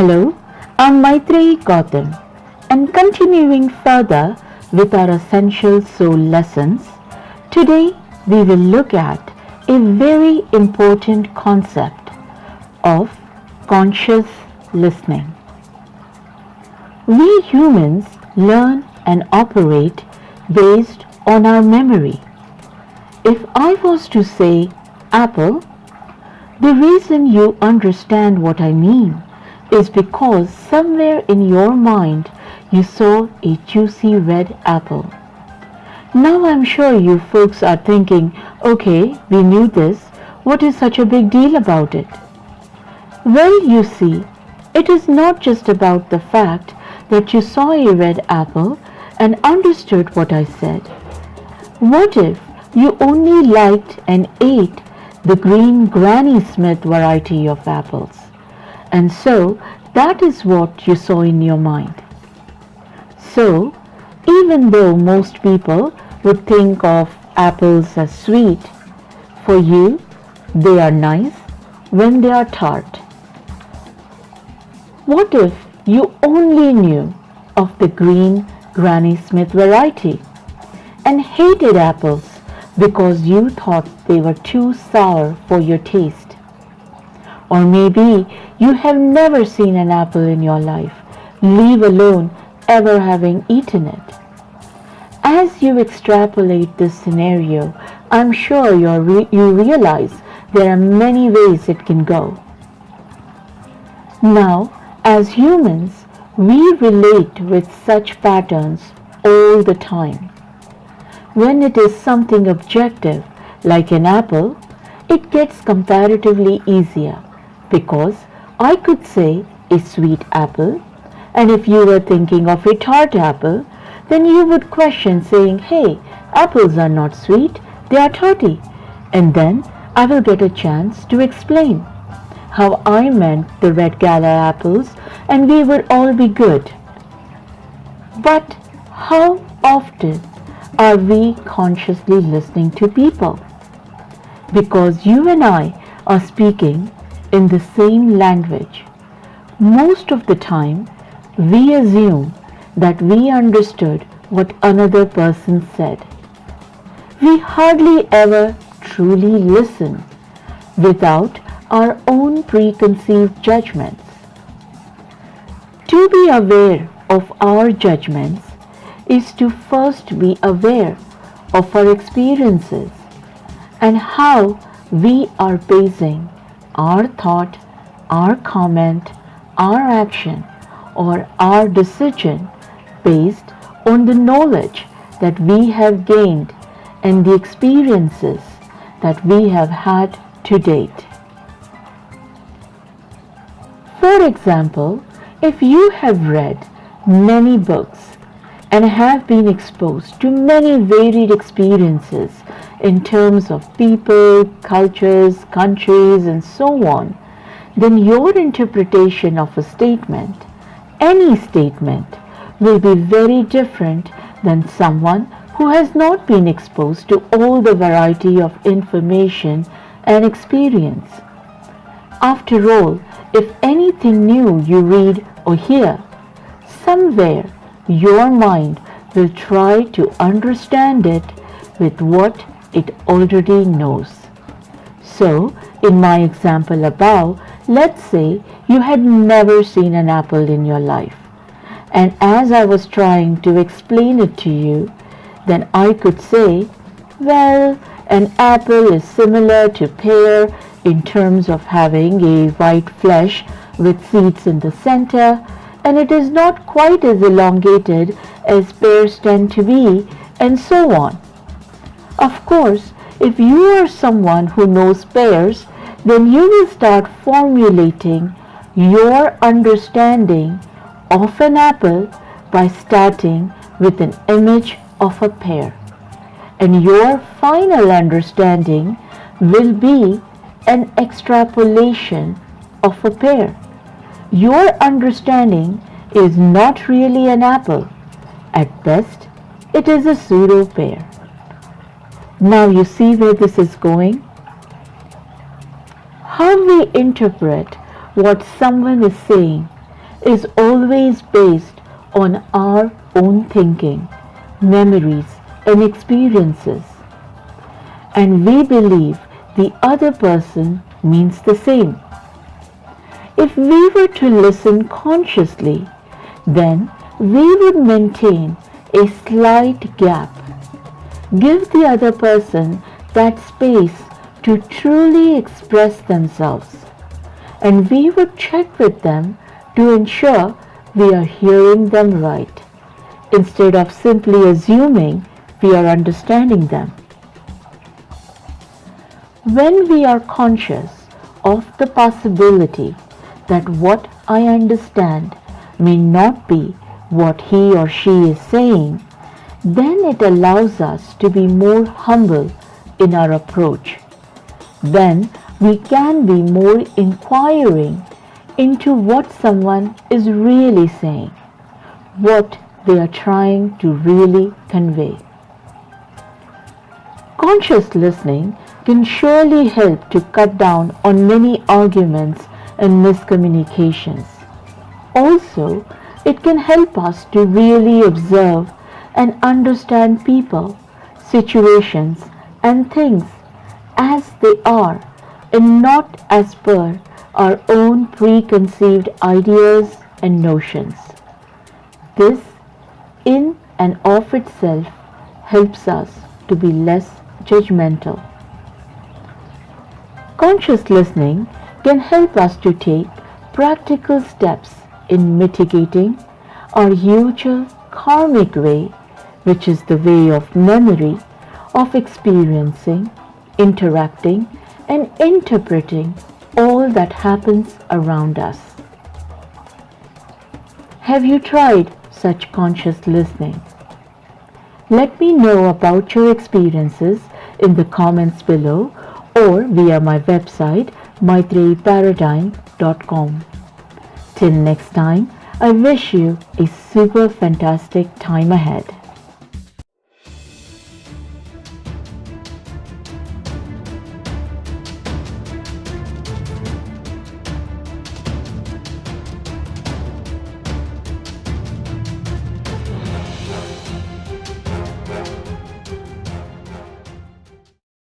Hello, I'm Maitreyi Gautam, and continuing further with our Ascension Soul Lessons, today we will look at a very important concept of conscious listening. We humans learn and operate based on our memory. If I was to say apple, the reason you understand what I mean is because somewhere in your mind you saw a juicy red apple. Now I'm sure you folks are thinking, okay, we knew this, what is such a big deal about it? Well, you see, it is not just about the fact that you saw a red apple and understood what I said. What if you only liked and ate the green Granny Smith variety of apples? And so that is what you saw in your mind. So, even though most people would think of apples as sweet, for you they are nice when they are tart. What if you only knew of the green Granny Smith variety and hated apples because you thought they were too sour for your taste? Or maybe you have never seen an apple in your life, leave alone ever having eaten it. As you extrapolate this scenario, I'm sure you realize there are many ways it can go. Now, as humans, we relate with such patterns all the time. When it is something objective, like an apple, it gets comparatively easier because I could say a sweet apple, and if you were thinking of a tart apple, then you would question saying, hey, apples are not sweet, they are tarty. And then I will get a chance to explain how I meant the red gala apples and we would all be good. But how often are we consciously listening to people? Because you and I are speaking in the same language. Most of the time, we assume that we understood what another person said. We hardly ever truly listen without our own preconceived judgments. To be aware of our judgments is to first be aware of our experiences and how we are basing our thought, our comment, our action, or our decision based on the knowledge that we have gained and the experiences that we have had to date. For example, if you have read many books and have been exposed to many varied experiences in terms of people, cultures, countries, and so on, then your interpretation of a statement, any statement, will be very different than someone who has not been exposed to all the variety of information and experience. After all, if anything new you read or hear, somewhere your mind will try to understand it with what it already knows. So, in my example above, let's say you had never seen an apple in your life. And as I was trying to explain it to you, then I could say, well, an apple is similar to pear in terms of having a white flesh with seeds in the center, and it is not quite as elongated as pears tend to be, and so on. Of course, if you are someone who knows pears, then you will start formulating your understanding of an apple by starting with an image of a pear. And your final understanding will be an extrapolation of a pear. Your understanding is not really an apple. At best, it is a pseudo pear. Now you see where this is going? How we interpret what someone is saying is always based on our own thinking, memories, and experiences. And we believe the other person means the same. If we were to listen consciously, then we would maintain a slight gap. Give the other person that space to truly express themselves, and we would check with them to ensure we are hearing them right, instead of simply assuming we are understanding them. When we are conscious of the possibility that what I understand may not be what he or she is saying, then it allows us to be more humble in our approach. Then we can be more inquiring into what someone is really saying, what they are trying to really convey. Conscious listening can surely help to cut down on many arguments and miscommunications. Also, it can help us to really observe and understand people, situations, and things as they are and not as per our own preconceived ideas and notions. This, in and of itself, helps us to be less judgmental. Conscious listening can help us to take practical steps in mitigating our usual karmic way, which is the way of memory, of experiencing, interacting, and interpreting all that happens around us. Have you tried such conscious listening? Let me know about your experiences in the comments below or via my website maitreyiparadigm.com. Till next time, I wish you a super fantastic time ahead.